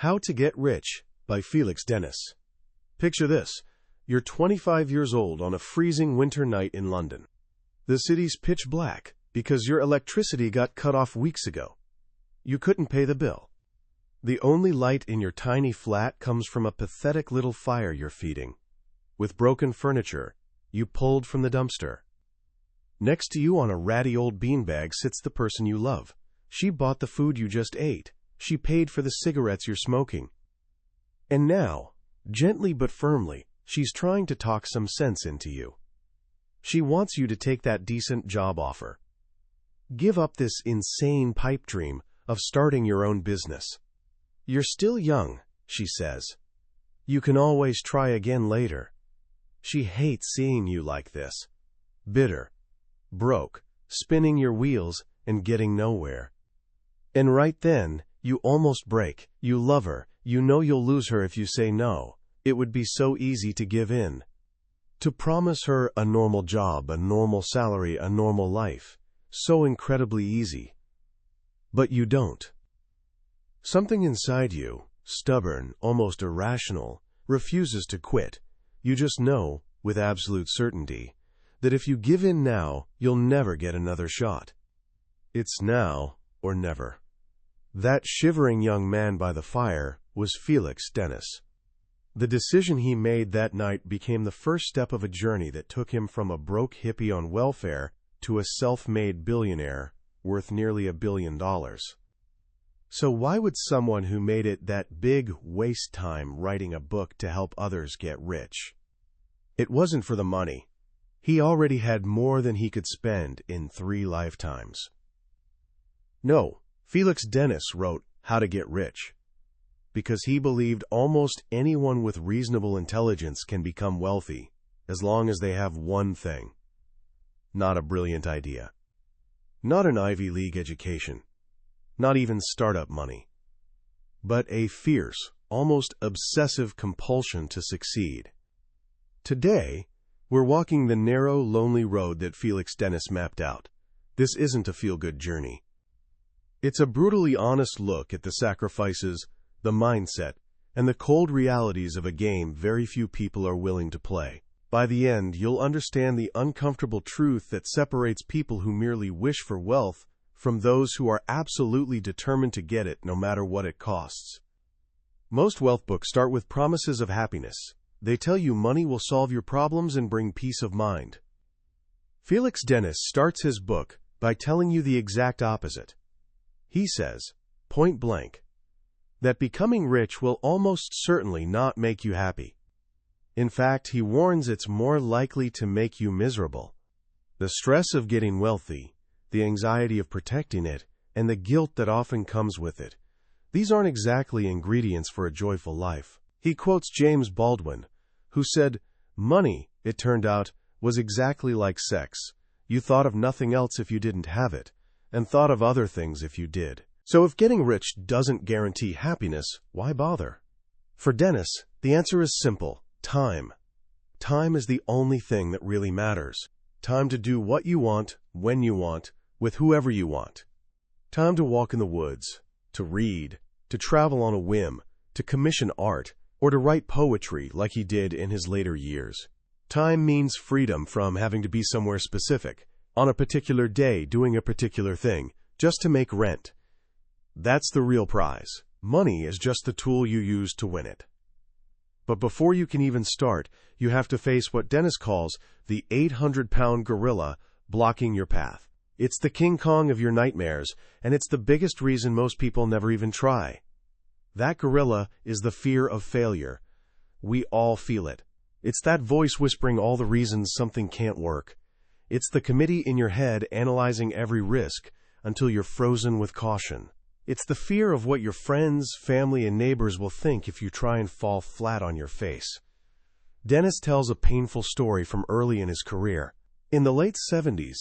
How to Get Rich by Felix Dennis. Picture this. You're 25 years old on a freezing winter night in London. The city's pitch black because your electricity got cut off weeks ago. You couldn't pay the bill. The only light in your tiny flat comes from a pathetic little fire you're feeding, with broken furniture you pulled from the dumpster. Next to you on a ratty old beanbag sits the person you love. She bought the food you just ate. She paid for the cigarettes you're smoking. And now, gently but firmly, she's trying to talk some sense into you. She wants you to take that decent job offer. Give up this insane pipe dream of starting your own business. You're still young, she says. You can always try again later. She hates seeing you like this. Bitter, broke, spinning your wheels and getting nowhere. And right then, you almost break. You love her. You know you'll lose her if you say no. It would be so easy to give in. To promise her a normal job, a normal salary, a normal life. So incredibly easy. But you don't. Something inside you, stubborn, almost irrational, refuses to quit. You just know, with absolute certainty, that if you give in now, you'll never get another shot. It's now or never. That shivering young man by the fire was Felix Dennis. The decision he made that night became the first step of a journey that took him from a broke hippie on welfare to a self-made billionaire worth nearly $1 billion. So why would someone who made it that big waste time writing a book to help others get rich? It wasn't for the money. He already had more than he could spend in 3 lifetimes. No, Felix Dennis wrote How to Get Rich because he believed almost anyone with reasonable intelligence can become wealthy as long as they have one thing. Not a brilliant idea. Not an Ivy League education. Not even startup money. But a fierce, almost obsessive compulsion to succeed. Today, we're walking the narrow, lonely road that Felix Dennis mapped out. This isn't a feel-good journey. It's a brutally honest look at the sacrifices, the mindset, and the cold realities of a game very few people are willing to play. By the end, you'll understand the uncomfortable truth that separates people who merely wish for wealth from those who are absolutely determined to get it no matter what it costs. Most wealth books start with promises of happiness. They tell you money will solve your problems and bring peace of mind. Felix Dennis starts his book by telling you the exact opposite. He says, point blank, that becoming rich will almost certainly not make you happy. In fact, he warns it's more likely to make you miserable. The stress of getting wealthy, the anxiety of protecting it, and the guilt that often comes with it. These aren't exactly ingredients for a joyful life. He quotes James Baldwin, who said, money, it turned out, was exactly like sex. You thought of nothing else if you didn't have it, and thought of other things if you did. So if getting rich doesn't guarantee happiness, why bother? For Dennis, the answer is simple: time. Time is the only thing that really matters. Time to do what you want, when you want, with whoever you want. Time to walk in the woods, to read, to travel on a whim, to commission art, or to write poetry like he did in his later years. Time means freedom from having to be somewhere specific, on a particular day doing a particular thing, just to make rent. That's the real prize. Money is just the tool you use to win it. But before you can even start, you have to face what Dennis calls the 800-pound gorilla blocking your path. It's the King Kong of your nightmares, and it's the biggest reason most people never even try. That gorilla is the fear of failure. We all feel it. It's that voice whispering all the reasons something can't work. It's the committee in your head analyzing every risk until you're frozen with caution. It's the fear of what your friends, family, and neighbors will think if you try and fall flat on your face. Dennis tells a painful story from early in his career. In the late 70s,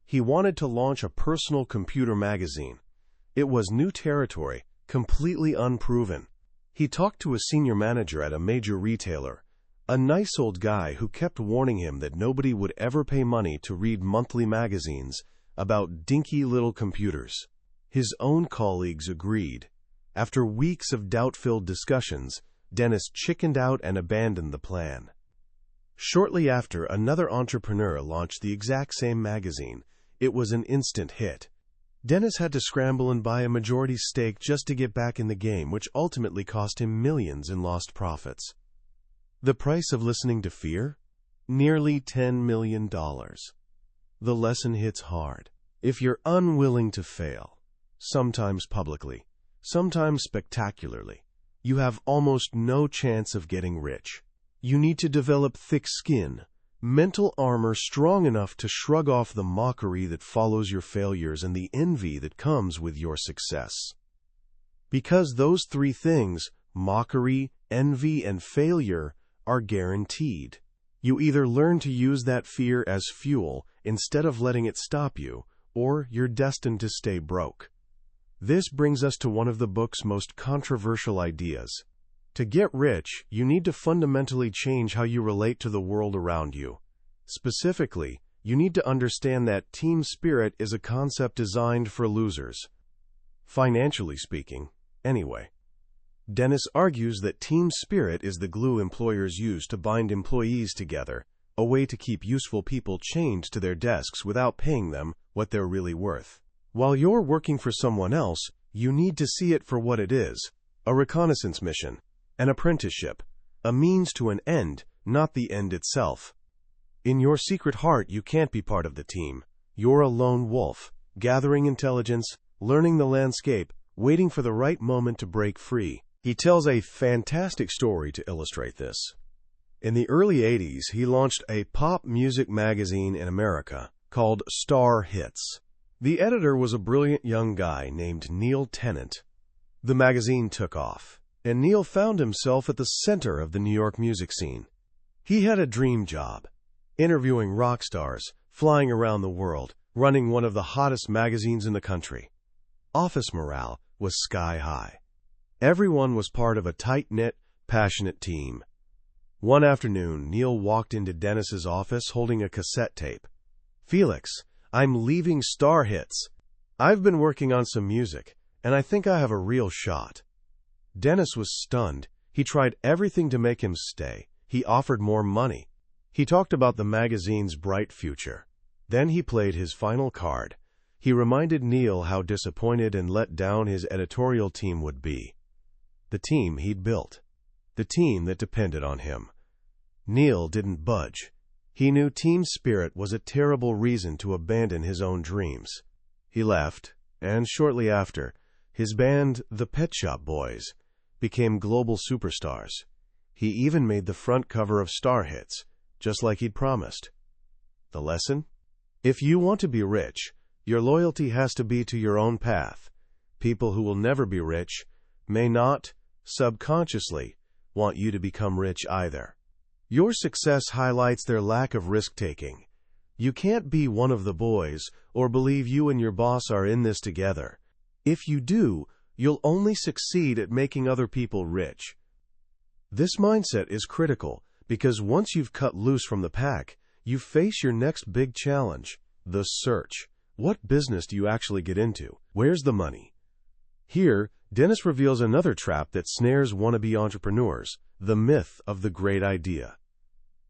he wanted to launch a personal computer magazine. It was new territory, completely unproven. He talked to a senior manager at a major retailer, a nice old guy who kept warning him that nobody would ever pay money to read monthly magazines about dinky little computers. His own colleagues agreed. After weeks of doubt-filled discussions, Dennis chickened out and abandoned the plan. Shortly after, another entrepreneur launched the exact same magazine. It was an instant hit. Dennis had to scramble and buy a majority stake just to get back in the game, which ultimately cost him millions in lost profits. The price of listening to fear? Nearly $10 million. The lesson hits hard. If you're unwilling to fail, sometimes publicly, sometimes spectacularly, you have almost no chance of getting rich. You need to develop thick skin, mental armor strong enough to shrug off the mockery that follows your failures and the envy that comes with your success. Because those three things, mockery, envy, and failure, are guaranteed. You either learn to use that fear as fuel instead of letting it stop you, or you're destined to stay broke. This brings us to one of the book's most controversial ideas. To get rich, you need to fundamentally change how you relate to the world around you. Specifically, you need to understand that team spirit is a concept designed for losers. Financially speaking, anyway. Dennis argues that team spirit is the glue employers use to bind employees together, a way to keep useful people chained to their desks without paying them what they're really worth. While you're working for someone else, you need to see it for what it is: a reconnaissance mission, an apprenticeship, a means to an end, not the end itself. In your secret heart, you can't be part of the team. You're a lone wolf, gathering intelligence, learning the landscape, waiting for the right moment to break free. He tells a fantastic story to illustrate this. In the early 80s, he launched a pop music magazine in America called Star Hits. The editor was a brilliant young guy named Neil Tennant. The magazine took off, and Neil found himself at the center of the New York music scene. He had a dream job, interviewing rock stars, flying around the world, running one of the hottest magazines in the country. Office morale was sky high. Everyone was part of a tight-knit, passionate team. One afternoon, Neil walked into Dennis's office holding a cassette tape. "Felix, I'm leaving Star Hits. I've been working on some music, and I think I have a real shot." Dennis was stunned. He tried everything to make him stay. He offered more money. He talked about the magazine's bright future. Then he played his final card. He reminded Neil how disappointed and let down his editorial team would be. The team he'd built. The team that depended on him. Neil didn't budge. He knew team spirit was a terrible reason to abandon his own dreams. He left, and shortly after, his band, the Pet Shop Boys, became global superstars. He even made the front cover of Star Hits, just like he'd promised. The lesson? If you want to be rich, your loyalty has to be to your own path. People who will never be rich may not, subconsciously, want you to become rich either. Your success highlights their lack of risk-taking. You can't be one of the boys or believe you and your boss are in this together. If you do, you'll only succeed at making other people rich. This mindset is critical because once you've cut loose from the pack, you face your next big challenge, the search. What business do you actually get into? Where's the money? Here, Dennis reveals another trap that snares wannabe entrepreneurs, the myth of the great idea.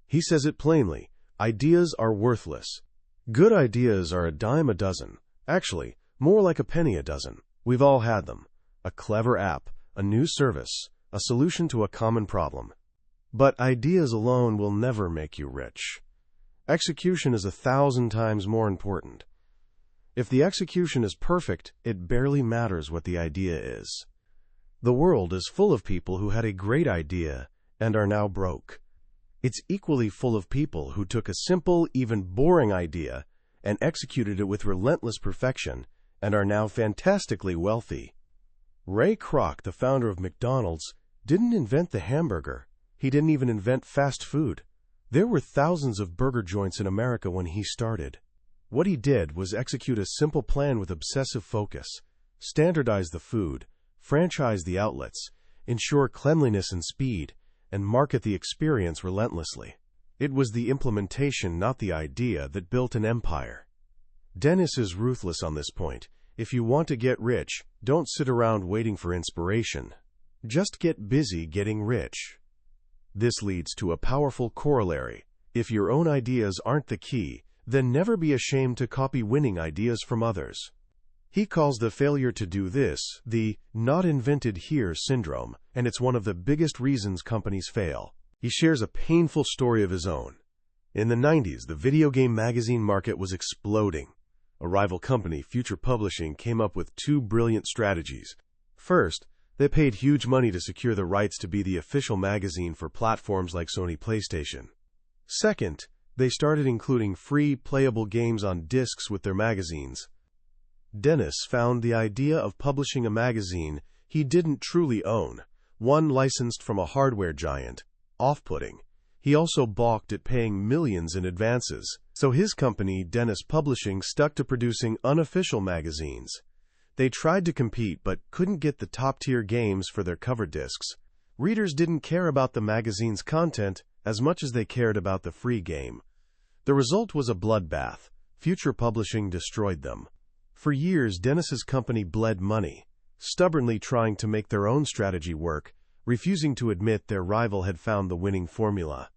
He says it plainly: ideas are worthless. Good ideas are a dime a dozen. Actually, more like a penny a dozen. We've all had them. A clever app, a new service, a solution to a common problem. But ideas alone will never make you rich. Execution is 1,000 times more important. If the execution is perfect, it barely matters what the idea is. The world is full of people who had a great idea and are now broke. It's equally full of people who took a simple, even boring idea and executed it with relentless perfection and are now fantastically wealthy. Ray Kroc, the founder of McDonald's, didn't invent the hamburger. He didn't even invent fast food. There were thousands of burger joints in America when he started. What he did was execute a simple plan with obsessive focus, standardize the food, franchise the outlets, ensure cleanliness and speed, and market the experience relentlessly. It was the implementation, not the idea, that built an empire. Dennis is ruthless on this point. if you want to get rich, don't sit around waiting for inspiration. Just get busy getting rich. This leads to a powerful corollary. If your own ideas aren't the key, then never be ashamed to copy winning ideas from others. He calls the failure to do this the "not invented here" syndrome, and it's one of the biggest reasons companies fail. He shares a painful story of his own. In the 90s, the video game magazine market was exploding. A rival company, Future Publishing, came up with two brilliant strategies. First, they paid huge money to secure the rights to be the official magazine for platforms like Sony PlayStation. Second, they started including free, playable games on discs with their magazines. Dennis found the idea of publishing a magazine he didn't truly own, one licensed from a hardware giant, off-putting. He also balked at paying millions in advances, so his company, Dennis Publishing, stuck to producing unofficial magazines. They tried to compete but couldn't get the top-tier games for their cover discs. Readers didn't care about the magazine's content as much as they cared about the free game. The result was a bloodbath. Future Publishing destroyed them. For years, Dennis's company bled money, stubbornly trying to make their own strategy work, refusing to admit their rival had found the winning formula.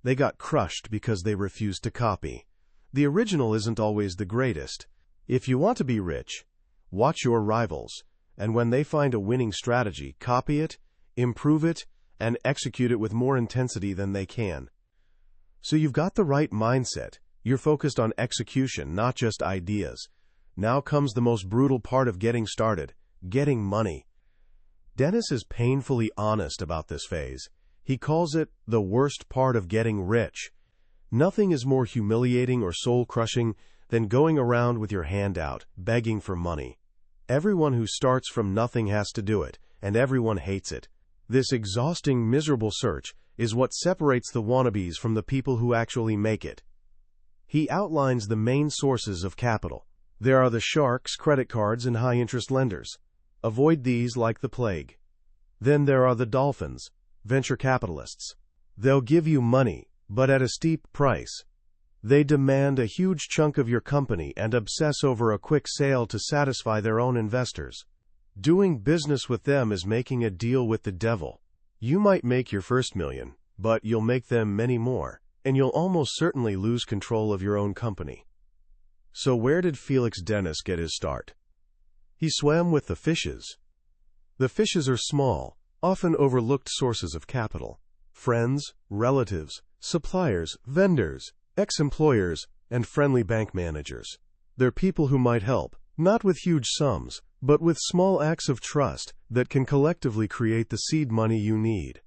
They got crushed because they refused to copy. The original isn't always the greatest. If you want to be rich, watch your rivals, and when they find a winning strategy, copy it, improve it, and execute it with more intensity than they can. So you've got the right mindset. You're focused on execution, not just ideas. Now comes the most brutal part of getting started, getting money. Dennis is painfully honest about this phase. He calls it the worst part of getting rich. Nothing is more humiliating or soul-crushing than going around with your hand out, begging for money. Everyone who starts from nothing has to do it, and everyone hates it. This exhausting, miserable search is what separates the wannabes from the people who actually make it. He outlines the main sources of capital. There are the sharks, credit cards, and high-interest lenders. Avoid these like the plague. Then there are the dolphins, venture capitalists. They'll give you money, but at a steep price. They demand a huge chunk of your company and obsess over a quick sale to satisfy their own investors. Doing business with them is making a deal with the devil. You might make your first million, but you'll make them many more, and you'll almost certainly lose control of your own company. So where did Felix Dennis get his start? He swam with the fishes. The fishes are small, often overlooked sources of capital. Friends, relatives, suppliers, vendors, ex-employers, and friendly bank managers. They're people who might help, not with huge sums, but with small acts of trust that can collectively create the seed money you need.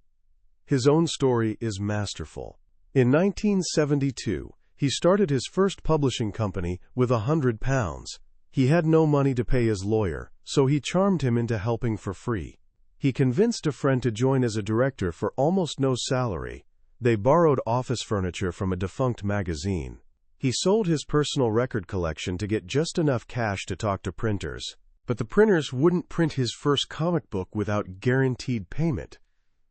His own story is masterful. In 1972, he started his first publishing company with £100. He had no money to pay his lawyer, so he charmed him into helping for free. He convinced a friend to join as a director for almost no salary. They borrowed office furniture from a defunct magazine. He sold his personal record collection to get just enough cash to talk to printers. But the printers wouldn't print his first comic book without guaranteed payment.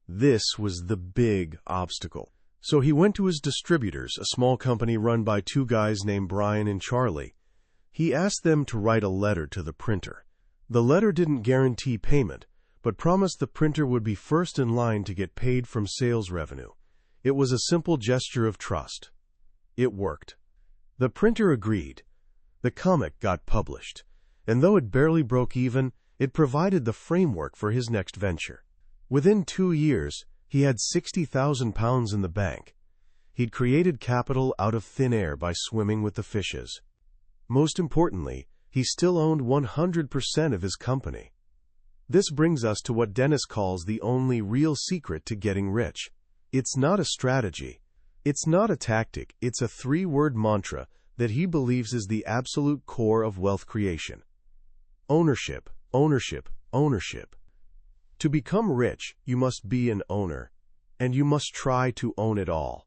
This was the big obstacle. So he went to his distributors, a small company run by two guys named Brian and Charlie. He asked them to write a letter to the printer. The letter didn't guarantee payment, but promised the printer would be first in line to get paid from sales revenue. It was a simple gesture of trust. It worked. The printer agreed. The comic got published, and though it barely broke even, it provided the framework for his next venture. Within 2 years, he had £60,000 in the bank. He'd created capital out of thin air by swimming with the fishes. Most importantly, he still owned 100% of his company. This brings us to what Dennis calls the only real secret to getting rich. It's not a strategy. It's not a tactic. It's a 3-word mantra that he believes is the absolute core of wealth creation. Ownership, ownership, ownership. To become rich, you must be an owner, and you must try to own it all.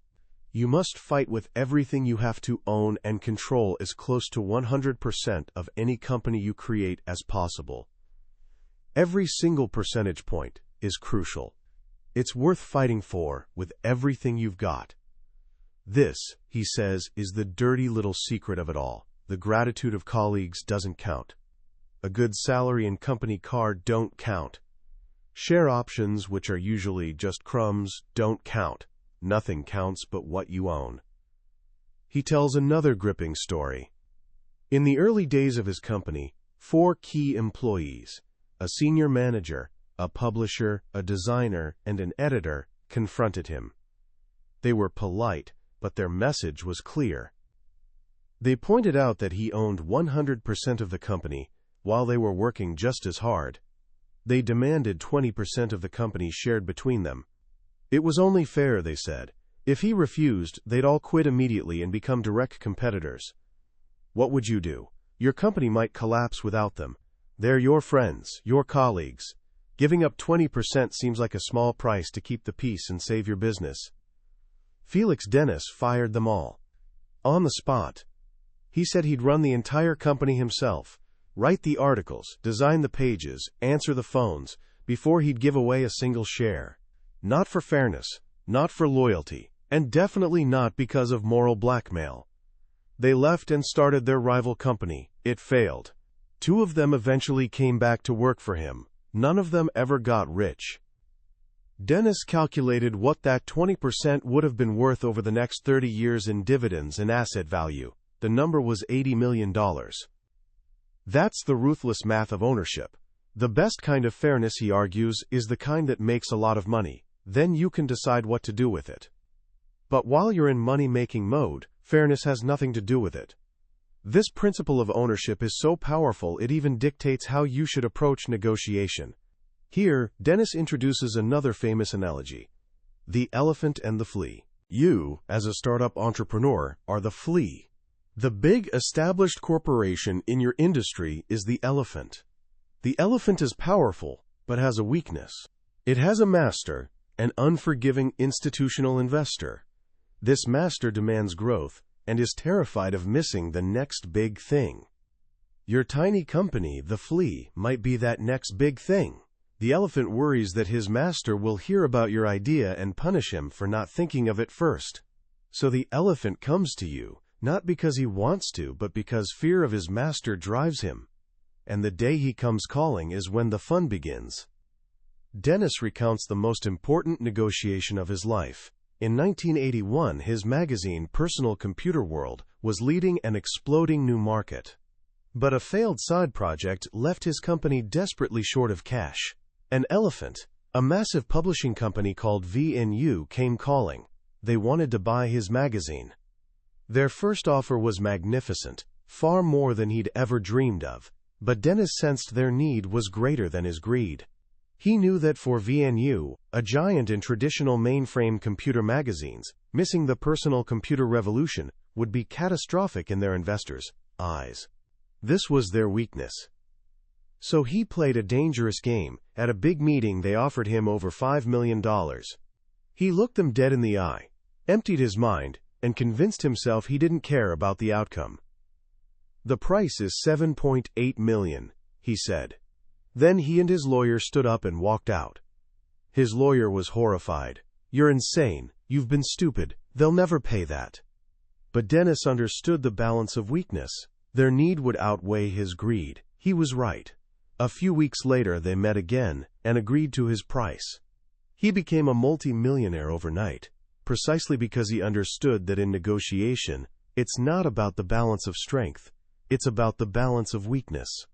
You must fight with everything you have to own and control as close to 100% of any company you create as possible. Every single percentage point is crucial. It's worth fighting for with everything you've got. This, he says, is the dirty little secret of it all. The gratitude of colleagues doesn't count. a good salary and company car don't count. Share options, which are usually just crumbs, don't count. Nothing counts but what you own. He tells another gripping story. In the early days of his company, 4 key employees, a senior manager, a publisher, a designer, and an editor, confronted him. They were polite, but their message was clear. They pointed out that he owned 100% of the company, while they were working just as hard. They demanded 20% of the company shared between them. It was only fair, they said. If he refused, they'd all quit immediately and become direct competitors. What would you do? Your company might collapse without them. They're your friends, your colleagues. Giving up 20% seems like a small price to keep the peace and save your business. Felix Dennis fired them all. On the spot. He said he'd run the entire company himself, write the articles, design the pages, answer the phones, before he'd give away a single share. Not for fairness, not for loyalty, and definitely not because of moral blackmail. They left and started their rival company. It failed. 2 of them eventually came back to work for him. None of them ever got rich. Dennis calculated what that 20% would have been worth over the next 30 years in dividends and asset value. The number was $80 million. That's the ruthless math of ownership. The best kind of fairness, he argues, is the kind that makes a lot of money. Then you can decide what to do with it. But while you're in money-making mode, fairness has nothing to do with it. This principle of ownership is so powerful it even dictates how you should approach negotiation. Here, Dennis introduces another famous analogy: the elephant and the flea. You, as a startup entrepreneur, are the flea. The big established corporation in your industry is the elephant. The elephant is powerful, but has a weakness. It has a master, an unforgiving institutional investor. This master demands growth and is terrified of missing the next big thing. Your tiny company, the flea, might be that next big thing. The elephant worries that his master will hear about your idea and punish him for not thinking of it first. So the elephant comes to you, not because he wants to, but because fear of his master drives him. And the day he comes calling is when the fun begins. Dennis recounts the most important negotiation of his life. In 1981, his magazine, Personal Computer World, was leading an exploding new market. But a failed side project left his company desperately short of cash. An elephant, a massive publishing company called VNU, came calling. They wanted to buy his magazine. Their first offer was magnificent, far more than he'd ever dreamed of. But Dennis sensed their need was greater than his greed. He knew that for VNU, a giant in traditional mainframe computer magazines, missing the personal computer revolution would be catastrophic in their investors' eyes. This was their weakness. So he played a dangerous game. At a big meeting, they offered him over $5 million. He looked them dead in the eye, emptied his mind, and convinced himself he didn't care about the outcome. "The price is $7.8 million, he said. Then he and his lawyer stood up and walked out. His lawyer was horrified. "You're insane. You've been stupid. They'll never pay that." But Dennis understood the balance of weakness. Their need would outweigh his greed. He was right. A few weeks later, they met again and agreed to his price. He became a multi-millionaire overnight, precisely because he understood that in negotiation, it's not about the balance of strength. It's about the balance of weakness.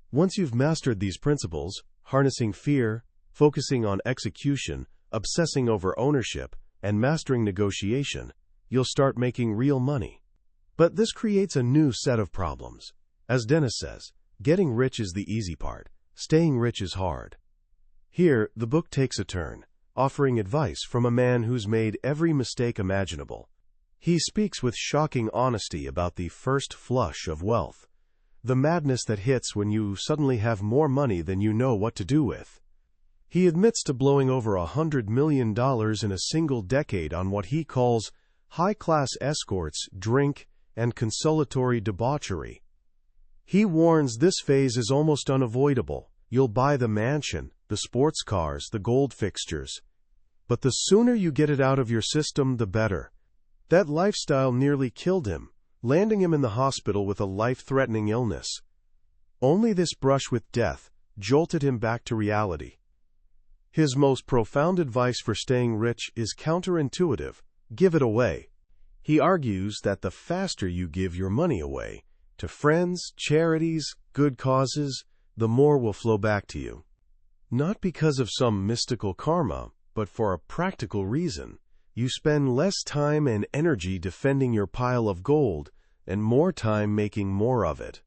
Once you've mastered these principles, harnessing fear, focusing on execution, obsessing over ownership, and mastering negotiation, you'll start making real money. But this creates a new set of problems. As Dennis says, getting rich is the easy part. Staying rich is hard. Here, the book takes a turn, offering advice from a man who's made every mistake imaginable. He speaks with shocking honesty about the first flush of wealth, the madness that hits when you suddenly have more money than you know what to do with. He admits to blowing over $100 million in a single decade on what he calls high-class escorts, drink, and consolatory debauchery. He warns this phase is almost unavoidable. You'll buy the mansion, the sports cars, the gold fixtures. But the sooner you get it out of your system, the better. That lifestyle nearly killed him, landing him in the hospital with a life-threatening illness. Only this brush with death jolted him back to reality. His most profound advice for staying rich is counterintuitive: give it away. He argues that the faster you give your money away, to friends, charities, good causes, the more will flow back to you. Not because of some mystical karma, but for a practical reason. You spend less time and energy defending your pile of gold and more time making more of it.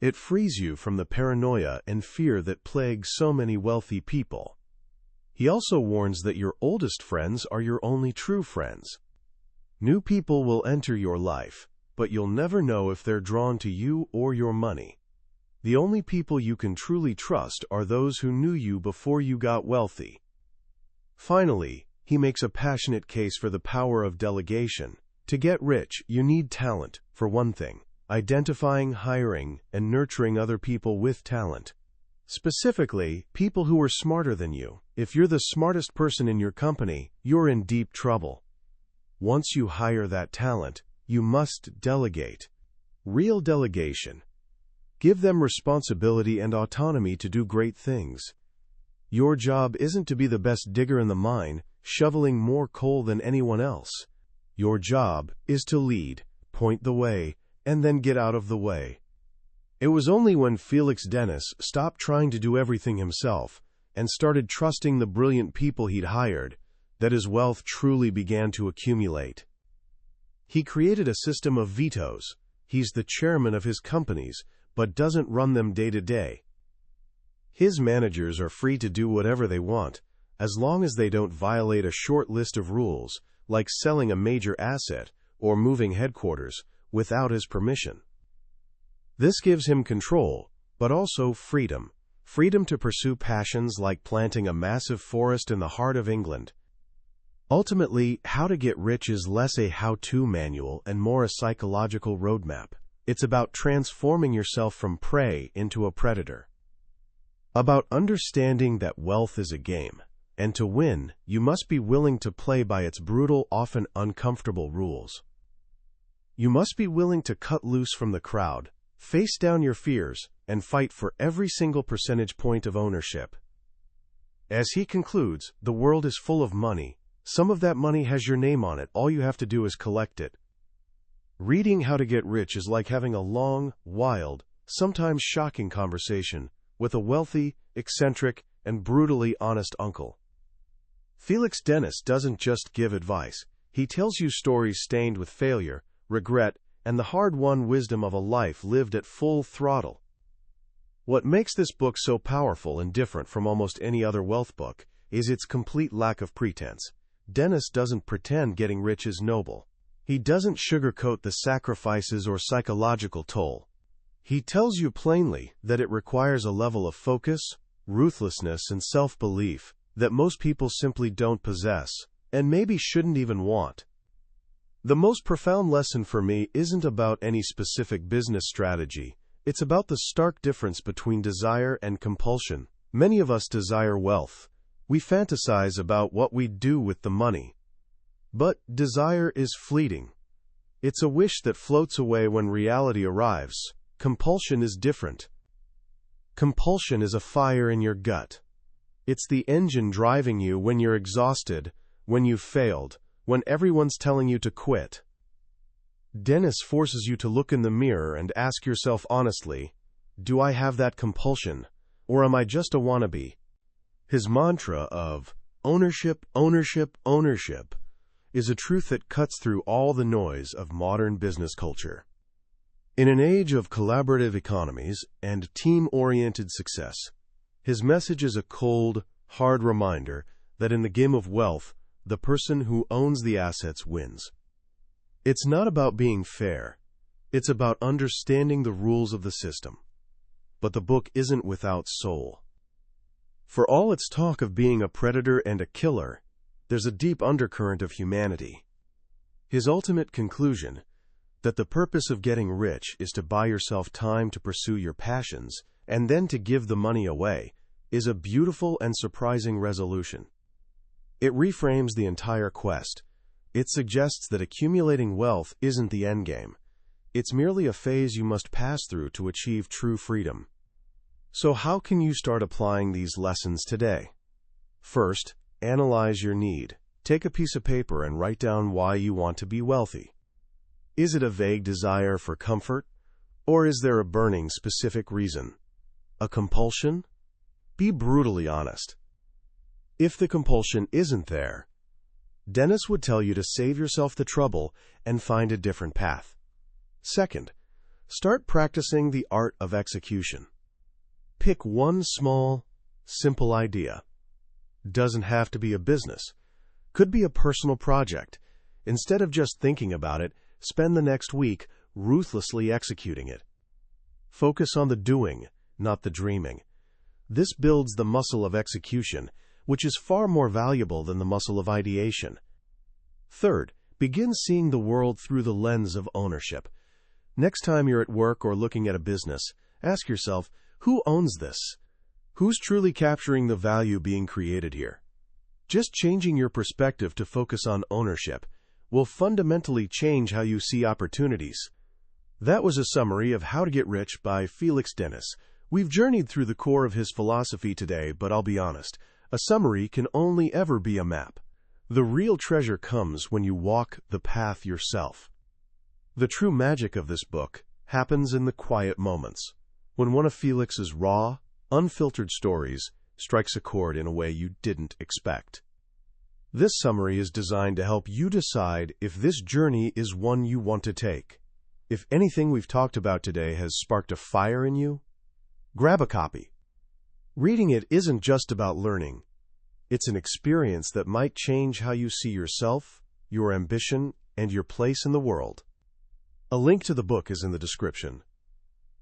It frees you from the paranoia and fear that plague so many wealthy people. He also warns that your oldest friends are your only true friends. New people will enter your life, but you'll never know if they're drawn to you or your money. The only people you can truly trust are those who knew you before you got wealthy. Finally, he makes a passionate case for the power of delegation. To get rich, you need talent, for one thing. Identifying, hiring, and nurturing other people with talent. Specifically, people who are smarter than you. If you're the smartest person in your company, you're in deep trouble. Once you hire that talent, you must delegate. Real delegation. Give them responsibility and autonomy to do great things. Your job isn't to be the best digger in the mine, shoveling more coal than anyone else. Your job is to lead, point the way, and then get out of the way. It was only when Felix Dennis stopped trying to do everything himself and started trusting the brilliant people he'd hired that his wealth truly began to accumulate. He created a system of vetoes. He's the chairman of his companies, but doesn't run them day to day. His managers are free to do whatever they want, as long as they don't violate a short list of rules, like selling a major asset or moving headquarters, without his permission. This gives him control, but also freedom. Freedom to pursue passions like planting a massive forest in the heart of England. Ultimately, How to Get Rich is less a how-to manual and more a psychological roadmap. It's about transforming yourself from prey into a predator. About understanding that wealth is a game, and to win, you must be willing to play by its brutal, often uncomfortable rules. You must be willing to cut loose from the crowd, face down your fears, and fight for every single percentage point of ownership. As he concludes, the world is full of money. Some of that money has your name on it. All you have to do is collect it. Reading How to Get Rich is like having a long, wild, sometimes shocking conversation with a wealthy, eccentric, and brutally honest uncle. Felix Dennis doesn't just give advice. He tells you stories stained with failure, regret, and the hard-won wisdom of a life lived at full throttle. What makes this book so powerful and different from almost any other wealth book is its complete lack of pretense. Dennis doesn't pretend getting rich is noble. He doesn't sugarcoat the sacrifices or psychological toll. He tells you plainly that it requires a level of focus, ruthlessness, and self-belief that most people simply don't possess, and maybe shouldn't even want. The most profound lesson for me isn't about any specific business strategy. It's about the stark difference between desire and compulsion. Many of us desire wealth. We fantasize about what we'd do with the money. But desire is fleeting. It's a wish that floats away when reality arrives. Compulsion is different. Compulsion is a fire in your gut. It's the engine driving you when you're exhausted, when you've failed, when everyone's telling you to quit. Dennis forces you to look in the mirror and ask yourself honestly, do I have that compulsion, or am I just a wannabe? His mantra of ownership, ownership, ownership is a truth that cuts through all the noise of modern business culture. In an age of collaborative economies and team-oriented success, his message is a cold, hard reminder that in the game of wealth, the person who owns the assets wins. It's not about being fair. It's about understanding the rules of the system. But the book isn't without soul. For all its talk of being a predator and a killer, there's a deep undercurrent of humanity. His ultimate conclusion, that the purpose of getting rich is to buy yourself time to pursue your passions and then to give the money away, is a beautiful and surprising resolution. It reframes the entire quest. It suggests that accumulating wealth isn't the endgame. It's merely a phase you must pass through to achieve true freedom. So how can you start applying these lessons today? First, analyze your need. Take a piece of paper and write down why you want to be wealthy. Is it a vague desire for comfort, or is there a burning specific reason? A compulsion? Be brutally honest. If the compulsion isn't there, Dennis would tell you to save yourself the trouble and find a different path. Second, start practicing the art of execution. Pick one small, simple idea. Doesn't have to be a business. Could be a personal project. Instead of just thinking about it, spend the next week ruthlessly executing it. Focus on the doing, not the dreaming. This builds the muscle of execution, which is far more valuable than the muscle of ideation. Third, begin seeing the world through the lens of ownership. Next time you're at work or looking at a business, ask yourself, who owns this? Who's truly capturing the value being created here? Just changing your perspective to focus on ownership will fundamentally change how you see opportunities. That was a summary of How to Get Rich by Felix Dennis. We've journeyed through the core of his philosophy today, but I'll be honest, a summary can only ever be a map. The real treasure comes when you walk the path yourself. The true magic of this book happens in the quiet moments, when one of Felix's raw, unfiltered stories strikes a chord in a way you didn't expect. This summary is designed to help you decide if this journey is one you want to take. If anything we've talked about today has sparked a fire in you, grab a copy. Reading it isn't just about learning. It's an experience that might change how you see yourself, your ambition, and your place in the world. A link to the book is in the description.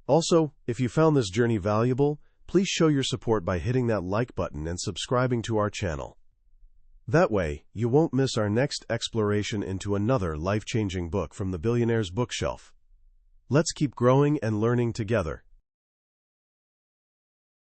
Also, if you found this journey valuable, please show your support by hitting that like button and subscribing to our channel. That way, you won't miss our next exploration into another life-changing book from the billionaire's bookshelf. Let's keep growing and learning together.